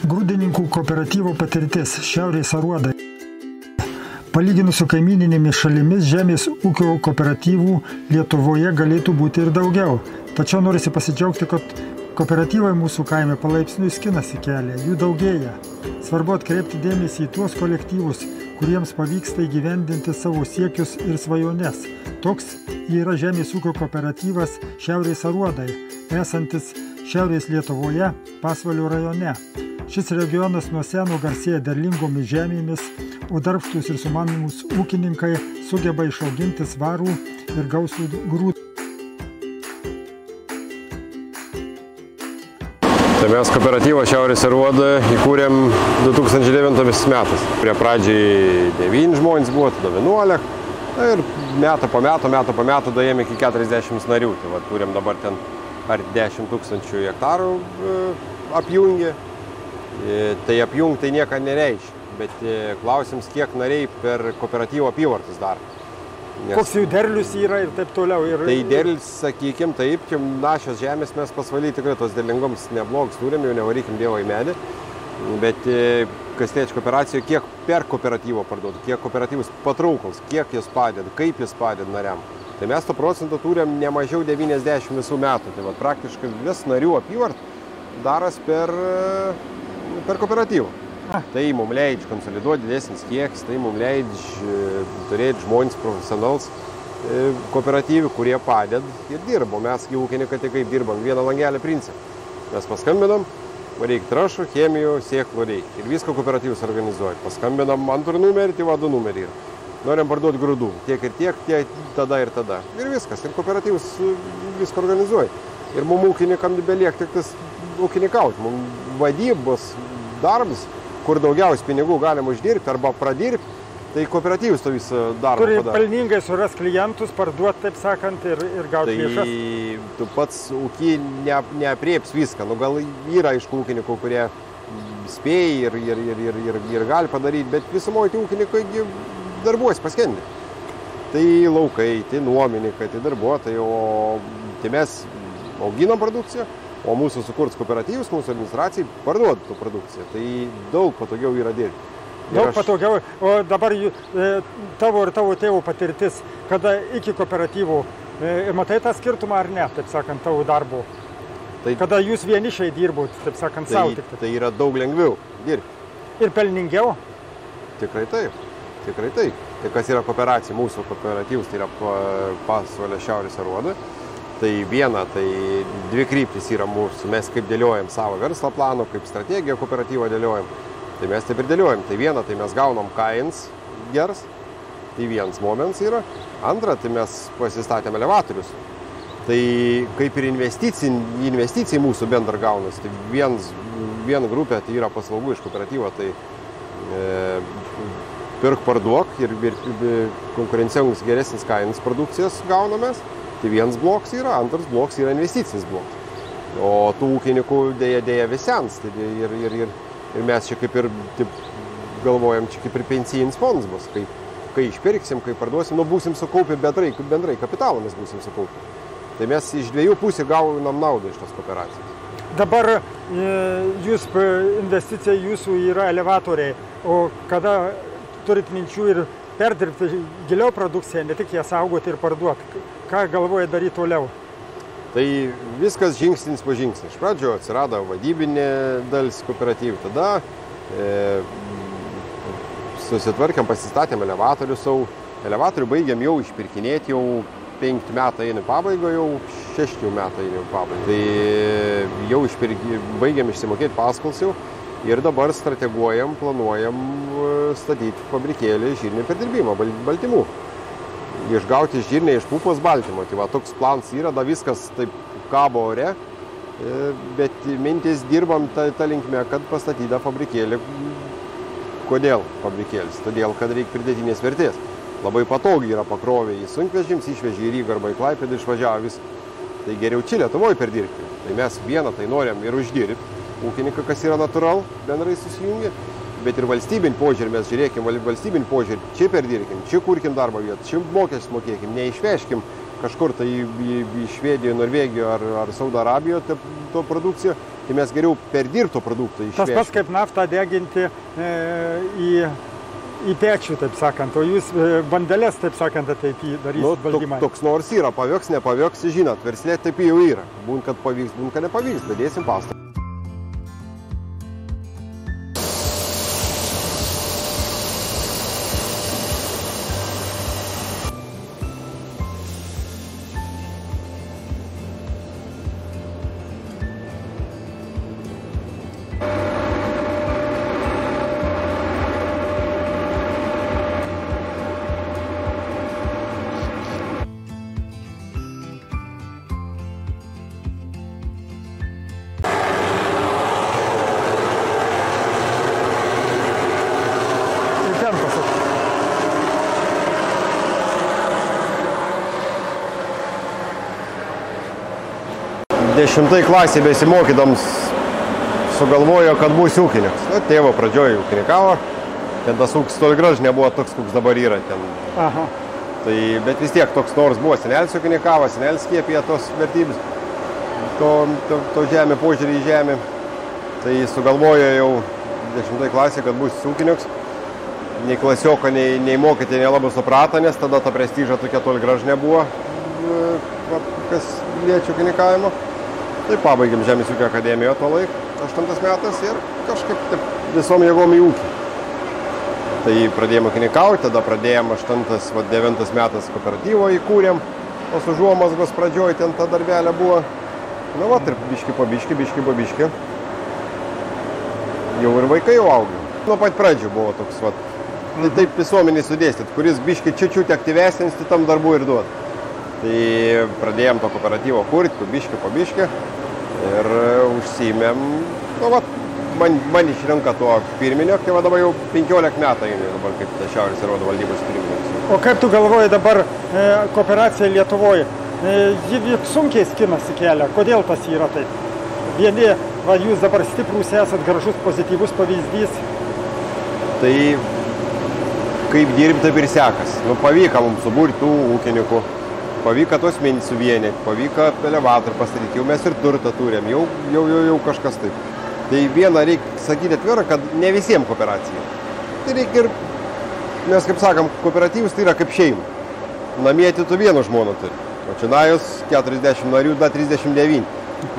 Grūdininkų kooperatyvo patirtis Šiaurės Aruodai. Palyginus su kaimininėmis šalimis, žemės ūkio kooperatyvų Lietuvoje galėtų būti ir daugiau. Tačiau norisi pasidžiaugti, kad kooperatyvai mūsų kaime palaipsniui skinasi kelią, jų daugėja. Svarbu atkreipti dėmesį į tuos kolektyvus, kuriems pavyksta įgyvendinti savo siekius ir svajones. Toks yra žemės ūkio kooperatyvas Šiaurės Aruodai, esantis Šiaurės Lietuvoje, Pasvalio rajone. Šis regionas nuo seno garsėja derlingomis žemėmis, o darbštūs ir sumanūs ūkininkai sugeba išauginti svarų ir gausų grūdą. Tai mes kooperatyvą Šiaurės Aruodą įkūrėm 2009 metais. Prie pradžiai 9 žmonės buvo, tada 11. Ir metų po metų daėjome iki 40 narių. Tai va, turim dabar ten ar 10 000 hektarų apjungę. Tai apjungti nieko nereiškia. Bet klausims, kiek nariai per kooperatyvo apyvartus dar. Koks jų derlius yra ir taip toliau? Tai derlius, sakykim, taip, našios žemės mes Pasvaly tikrai tos derlingoms neblogus turim, jau nevarykim Dievo į medį. Bet kas liečia kooperaciją, kiek per kooperatyvo parduotų, kiek kooperatyvus patrauklus, kiek jis padeda, kaip jis padeda nariam. Tai mes to procentą turim ne mažiau 90 visų metų. Tai va, praktiškai vis narių apyvart daras per kooperatyvą. Tai mums leidžia konsoliduoti didesnis kiekis, tai mums leidžia turėti žmonės profesionals kooperatyvių, kurie padeda ir dirba. Mes ūkininkai tik kaip dirbam, vieną langelį principą. Mes paskambinam, reikia trąšų, chemijų, sėklų reikia. Ir viską kooperatyvus organizuoja. Paskambinam antrą numerį, tai vadu numerį yra. Norim parduoti grūdų, tiek ir tiek, tada ir tada. Ir viskas, ir kooperatyvus viską organizuoja. Ir mums ūkininkam beliek tik tas ūkininkauti. Mums vadybos darbas, kur daugiausiai pinigų galima uždirbti arba pradirbti, tai kooperatyvus to visą darbą padaro. Turi pelningai suras klientus, parduoti, taip sakant, ir gauti lėšas. Tai tu pats ūkį neaprieps viską. Nu, gal yra aišku ūkininkų, kurie spėja ir gali padaryti, bet visumoje tai ūkininkai darbuosi paskendi. Tai laukai, tai nuomininkai, tai darbuotojai, o tai mes auginam produkciją. O mūsų sukurts kooperatyvus, mūsų administracijai parduoda tų produkciją. Tai daug patogiau yra dirbti. Daug patogiau. O dabar tavo ir tavo tėvo patirtis, kada iki kooperatyvų, matai tą skirtumą ar ne, taip sakant, tavo darbo? Kada jūs vienišiai dirbot, taip sakant, savo tik. Tai yra daug lengviau dirbti. Ir pelningiau? Tikrai taip. Tikrai taip. Tai kas yra kooperacija, mūsų kooperatyvus, tai yra Pasvalio Šiaurės Aruodai. Tai viena, tai dvi kryptis yra mūsų. Mes kaip dėliojam savo verslo planą, kaip strategiją kooperatyvą dėliojam. Tai mes taip ir dėliojam. Tai viena, tai mes gaunam kainas geras. Tai vienas momentas yra. Antra, tai mes pasistatėm elevatorius. Tai kaip ir investicijai mūsų bendra gaunas. Tai viena grupė tai yra paslaugų iš kooperatyvo. Tai pirk parduok ir konkurencingus geresnis kainas produkcijos gaunamės. Tai vienas bloks yra, antras bloks yra investicinis bloks. O tų ūkininkų dėja visens. Ir mes čia kaip ir galvojam, čia kaip ir pensijinis fondas bus. Kai išpirksim, kai parduosim, būsim sukaupę bendrai kapitalą mes būsim sukaupę. Tai mes iš dviejų pusių gaunam naudą iš tos kooperacijos. Dabar investicija jūsų yra elevatoriai, o kada turit minčių ir perdirbti giliau produkciją, ne tik ją saugoti ir parduoti. Ką galvoja daryti toliau? Tai viskas žingsnis po žingsnį. Iš pradžio atsirado vadybinė dalis kooperatyvų. Tada susitvarkėm, pasistatėm elevatorių savo. Elevatorių baigėm jau išpirkinėti, jau 5 metai eina į pabaigą, jau 6 metai eina į pabaigą. Tai jau baigėm išsimokėti paskolas jau. Ir dabar strateguojam, planuojam statyti fabrikėlį žirnių perdirbimo baltymų. Išgauti žirnį iš pupos baltymo. Tai va, toks plans yra, da viskas taip kabo ore, bet mintis dirbam tą linkmę, kad pastatyta fabrikėlį. Kodėl fabrikėlis? Todėl, kad reikia pridėtinės vertės. Labai patogiai yra pakrovę į sunkvežims, išvežė į Rygą arba į Klaipėdą, išvažiavo viską. Tai geriau čia Lietuvoje perdirbti. Tai mes vieną tai norim ir uždirbti. Ūkininkai, kas yra natūral, bendrai susijungia, bet ir valstybinį požiūrį mes žiūrėkim, valstybinį požiūrį, čia perdirbkim, čia kurkim darbo vietą, čia mokesčius mokėkim, neišvežkim kažkur tai į Švediją, Norvegiją ar Saudo Arabiją to produkciją, tai mes geriau perdirbto produktą išvežti. Tas pats kaip naftą deginti į pečių, taip sakant, o jūs bandelės, taip sakant, taip darysit valdymą. Toks nors yra, pavyks, nepavyks, žinot, verslė taip jau yra. Būn, kad pavyks, būn, kad nepavyks, bet dėsim pastangą. Dešimtai klasė besimokydams sugalvojo, kad bus ūkininkas. Tėvo pradžioje ūkininkavo, ten tas ūkis toli graž nebuvo toks, koks dabar yra ten. Aha. Tai, bet vis tiek toks nors buvo, senelis ūkininkavo, senelis skiepė tos vertybės, to žemė, požiūrį į žemę. Tai sugalvojo jau 10 klasė, kad bus ūkininkas. Nei klasioko, nei mokyti nelabai suprato, nes tada ta prestiža tokia toli graž nebuvo, kas liečia ūkininkavimo. Tai pabaigėm Žemės ūkio akademiją tuo laiku, 8 metais ir kažkaip taip visom jėgom į ūkį. Tai pradėjom ūkininkauti, tada pradėjom 8-9 metais kooperatyvo įkūrėm, tos užuomazgos pradžioj ten ta darbelė buvo. Na va, ir biški po biški. Jau ir vaikai jau augo. Nuo pat pradžių buvo toks, va, tai taip visuomenį sudėstyt, kuris biški čiut aktyvesnis, tai tam darbų ir duot. Tai pradėjom to kooperatyvo kurti, po biški ir užsiėmėm, nu va, man išrinka to pirminio, tai va dabar jau 15 metų eini dabar kaip Šiaurės Aruodo valdybos pirmininkas. O kaip tu galvoji dabar kooperacija Lietuvoje? Ji sunkiai skinasi kelią, kodėl tas yra taip? Vieni, va, jūs dabar stiprūs esat, gražus, pozityvus pavyzdys. Tai kaip dirbti, taip ir sekas. Nu, pavyko mums suburti tų ūkininkų. Pavyko tos mintys suvienyti, pavyko elevatorių pastatyti, jau mes ir turtą turėm, jau kažkas taip. Tai vieną reikia sakyti atvirą, kad ne visiems kooperacija. Tai reikia ir, mes kaip sakam, kooperatyvus tai yra kaip šeima. Namie tu vienu žmoną turi, o čia najus 40 narių, da 39.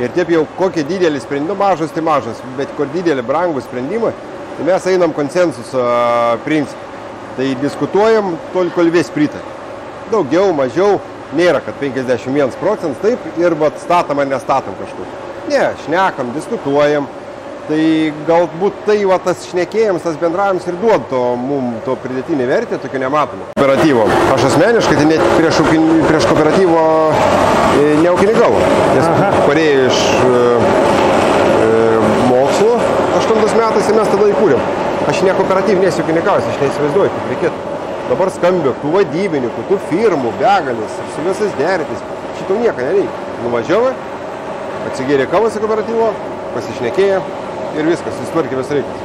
Ir taip jau kokie didelį sprendimą, mažas tai mažas, bet kur didelį brangų sprendimą, tai mes einam konsensuso principą. Tai diskutuojam, tol kol vis pritarė. Daugiau, mažiau. Nėra, kad 51% taip ir statom ar nestatom kažkur. Ne, šnekam, diskutuojam. Tai galbūt tai va, tas šnekėjimas, tas bendravimas ir duod to pridėtinį vertę, tokio nematomą. Kooperatyvo. Aš asmeniškai tai net prieš kooperatyvo neūkininkavau. Nes parėjau iš mokslo 8 metais ir mes tada įkūrėm. Aš ne kooperatyvinės ūkininkavęs, aš neįsivaizduoju, kaip reikėtų. Dabar skambio tų vadybininkų, tų firmų, begalis, su visais derintis. Šito nieko nereikia. Nuvažiavo, atsigėrė kavos į kooperatyvo, pasišnekėjo ir viskas, susitvarkė vis reikas.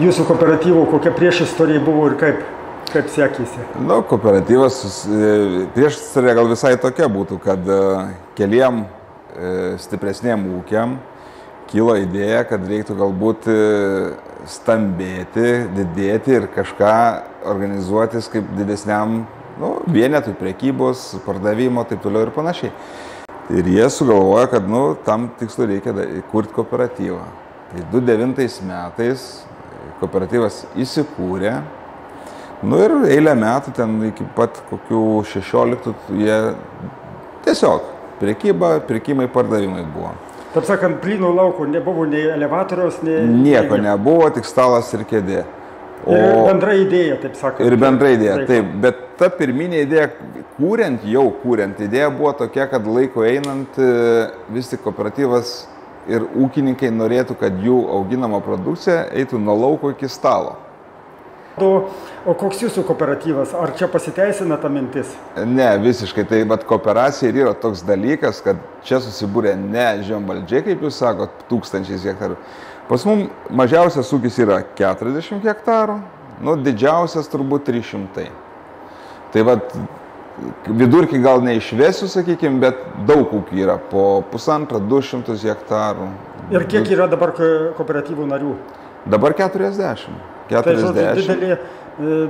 Jūsų kooperatyvo kokia priešistorija buvo ir kaip sekėsi? Nu, kooperatyvas priešistorija gal visai tokia būtų, kad keliem stipresniem ūkiam kilo idėja, kad reiktų galbūt stambėti, didėti ir kažką organizuotis kaip didesniam vienetui, prekybos, pardavimo, taip toliau ir panašiai. Ir jie sugalvoja, kad tam tikslu reikia kurti kooperatyvą. Tai 2009 metais kooperatyvas įsikūrė, ir eilę metų, ten iki pat kokių 16, jie tiesiog pirkimai, pardavimai buvo. Taip sakant, plynų laukų nebuvo nei elevatoriaus, nei... Nieko nebuvo, tik stalas ir kėdė. Ir bendra idėja, taip sakant. Ir bendra idėja, taip, bet ta pirminė idėja, kuriant, idėja buvo tokia, kad laiko einant vis tik kooperatyvas ir ūkininkai norėtų, kad jų auginama produkcija eitų nuo lauko iki stalo. O koks jūsų kooperatyvas? Ar čia pasiteisina ta mintis? Ne, visiškai. Tai bet kooperacija ir yra toks dalykas, kad čia susibūrė ne žemvaldžiai, kaip jūs sakot, 1000 hektarų. Pas mums mažiausias ūkis yra 40 hektarų, nu didžiausias turbūt 300. Tai vat vidurkį gal neišvesiu, sakykime, bet daug ūkių yra po 150–200 hektarų. Ir kiek yra dabar kooperatyvų narių? Dabar 40. Tai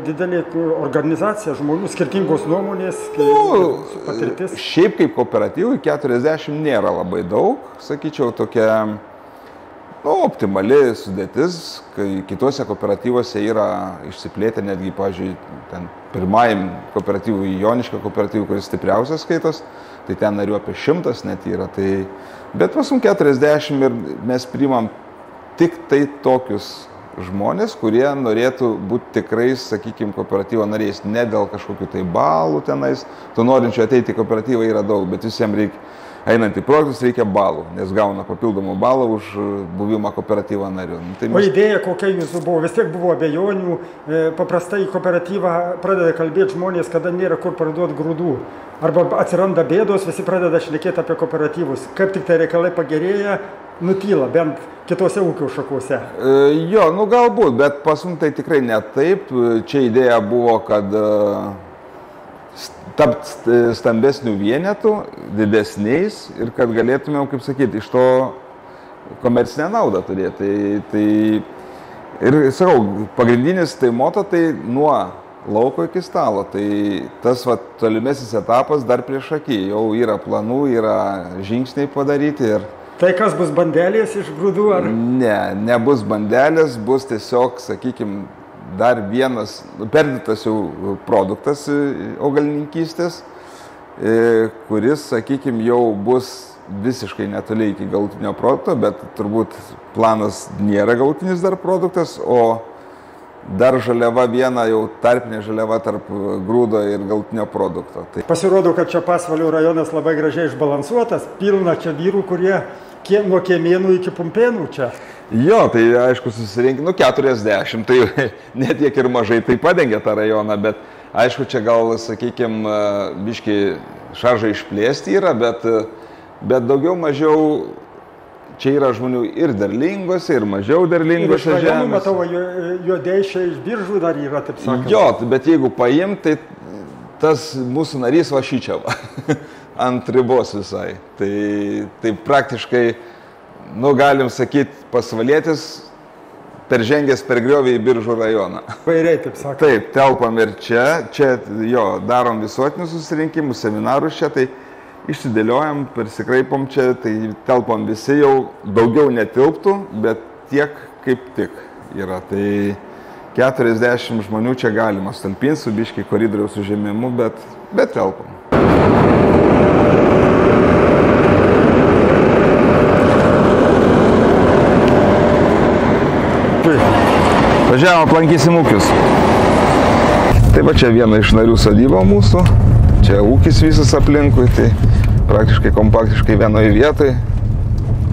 didelė organizacija žmonių, skirtingos nuomonės, patirtis. Šiaip kaip kooperatyvui 40 nėra labai daug, sakyčiau, tokia optimali sudėtis, kai kitose kooperatyvose yra išsiplėtę netgi, pavyzdžiui, ten pirmajam kooperatyvui, Joniškio kooperatyvui, kuris stipriausias skaitos, tai ten narių apie 100 net yra. Tai, bet pas mums 40 ir mes priimam tik tai tokius žmonės, kurie norėtų būti tikrais, sakykime, kooperatyvo nariais, ne dėl kažkokių tai balų tenais. Tu norinčių ateiti į kooperatyvą yra daug, bet visiems reikia, einant į projektus, reikia balų, nes gauna papildomų balų už buvimą kooperatyvo nariu. Tai O idėja kokia jūsų buvo? Vis tiek buvo abejonių, paprastai į kooperatyvą pradeda kalbėti žmonės, kada nėra kur parduoti grūdų. Arba atsiranda bėdos, visi pradeda šnekėti apie kooperatyvus. Kaip tik tai reikalai pagerėja, nutyla, bent kitose ūkio šakose. Jo, nu galbūt, bet pas mums tai tikrai ne taip. Čia idėja buvo, kad tapt stambesnių vienetų, didesniais ir kad galėtumėm, kaip sakyti, iš to komercinę naudą turėti. Ir sakau, pagrindinis tai moto tai nuo lauko iki stalo. Tai tas tolimesnis etapas dar prieš akį. Jau yra planų, yra žingsniai padaryti. Tai kas bus bandelės iš grūdų? Ar? Ne, nebus bandelės, bus tiesiog, sakykime, dar vienas perdirbtas jau produktas augalininkystės, kuris, sakykime, jau bus visiškai netoli iki galutinio produkto, bet turbūt planas nėra galutinis dar produktas, o dar žaliava viena, jau tarpinė žaliava tarp grūdo ir galutinio produkto. Tai pasirodo, kad čia Pasvalio rajonas labai gražiai išbalansuotas, pilna čia vyrų, kurie nuo Kiemėnų iki Pumpėnų čia. Jo, tai aišku susirinkti, 40, tai net tiek ir mažai tai padengia tą rajoną, bet aišku, čia gal, sakykime, biški šaržą išplėsti yra, bet daugiau mažiau čia yra žmonių ir derlingose, ir mažiau derlingose žemėse. Ir iš rajonų, matau, juodeišiai iš Biržų dar yra, taip sakant. Jo, bet jeigu paimti, tai tas mūsų narys va šičia va, ant ribos visai. Tai praktiškai, galim sakyti, pasvalietis peržengęs per griovį į Biržų rajoną. Vairiai, taip sakant. Taip, telpam ir čia jo, darom visuotinius susirinkimus, seminarus čia, tai išsidėliojam, persikraipom čia, tai telpam visi, jau daugiau netilptų, bet tiek kaip tik yra. Tai 40 žmonių čia galima stalpinti su biški koridoriaus užėmimu, bet telpam. Važiavom, aplankysim ūkius. Tai va čia viena iš narių sodyba mūsų. Čia ūkis visas aplinkui, tai praktiškai kompaktiškai vienoje vietoje.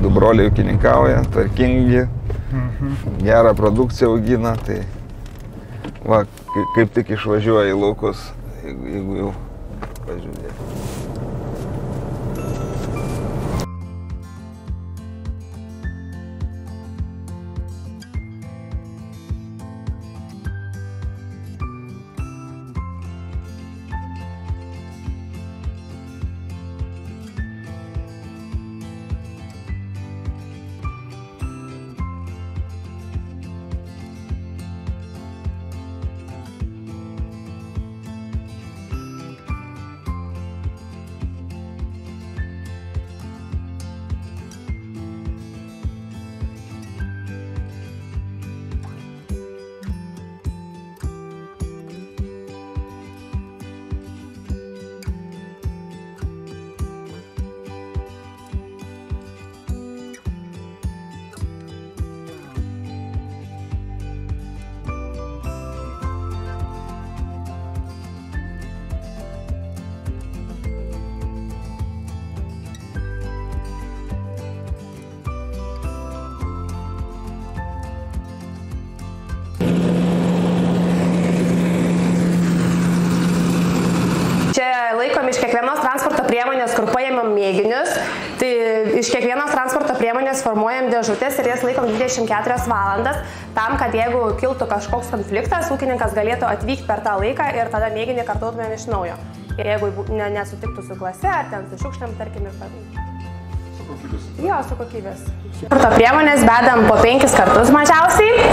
Du broliai ūkininkauja, tvarkingi, gerą produkciją augina. Tai va, kaip tik išvažiuoja į laukus, jeigu jau pažiūrėti. laikomi iš kiekvienos transporto priemonės, kur paėmėm mėginius, tai iš kiekvienos transporto priemonės formuojam dėžutės ir jas laikom 24 valandas, tam, kad jeigu kiltų kažkoks konfliktas, ūkininkas galėtų atvykti per tą laiką ir tada mėginį kartuotumėm iš naujo. Ir jeigu nesutiktų su klase ar ten su šiukšliam, tarkim, ir per... Jo, su kokybės. Transporto priemonės bedam po 5 kartus mažiausiai,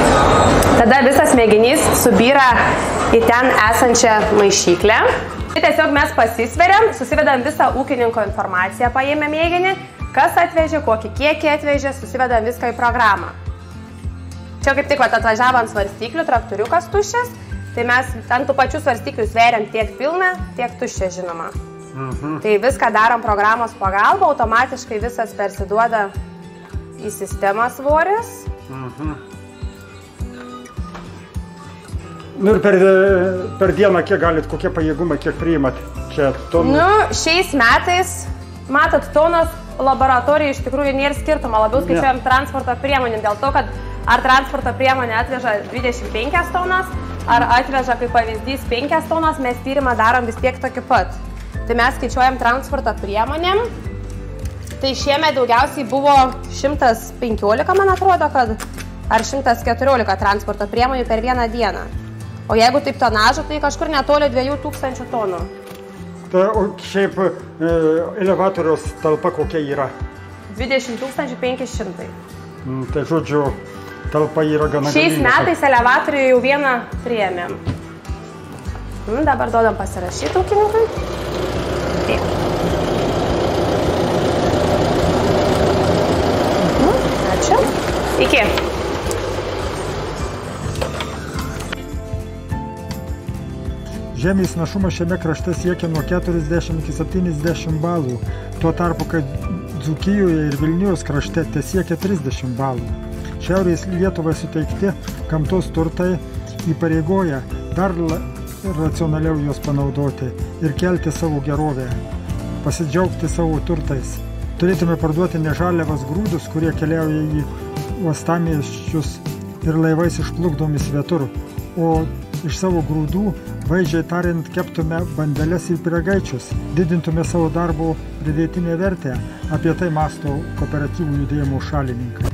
tada visas mėginys subyra į ten esančią maišyklę. Tiesiog mes pasisveriam, susivedam visą ūkininko informaciją, paėmė mėginį, kas atvežė, kokį kiekį atvežė, susivedam viską į programą. Čia kaip tik atvažiavo ant svarstyklių, traktoriukas tuščias, tai mes ant tų pačių svarstyklių sveriam tiek pilną, tiek tuščią, žinoma. Tai viską darom programos pagalba, automatiškai visas persiduoda į sistemą svoris. Nu ir per dieną kiek galit, kokie pajėgumai, kiek priimat čia tonų? Nu, šiais metais, matot, tonos laboratorijai iš tikrųjų nėra skirtumo, labiau skaičiuojam transporto priemonėm, dėl to, kad ar transporto priemonė atveža 25 tonas, ar atveža kaip pavyzdys 5 tonas, mes tyrimą darom vis tiek tokį pat. Tai mes skaičiuojam transporto priemonėm. Tai šiemet daugiausiai buvo 115, man atrodo, kad ar 114 transporto priemonių per vieną dieną. O jeigu taip tonažu, tai kažkur netoli 2000 tonų. Tai šiaip elevatoriaus talpa kokia yra? 20 500. Tai žodžiu, talpa yra gana galinga. Šiais metais elevatorių jau vieną priėmėm. Dabar duodam pasirašyti ūkininkui. Taip. Ačiū. Iki. Žemės našumas šiame krašte siekia nuo 40 iki 70 balų, tuo tarpu, kad Dzūkijoje ir Vilnijos krašte tesiekia 30 balų. Šiaurės Lietuvai suteikti gamtos turtai įpareigoja dar racionaliau juos panaudoti ir kelti savo gerovę, pasidžiaugti savo turtais. Turėtume parduoti ne žaliavas grūdus, kurie keliauja į uostamiesčius ir laivais išplukdomi svetur, o iš savo grūdų, vaizdžiai tariant, keptume bandeles ir pyragaičius, didintume savo darbo pridėtinę vertę. Apie tai mąsto kooperatyvų judėjimo šalininkai.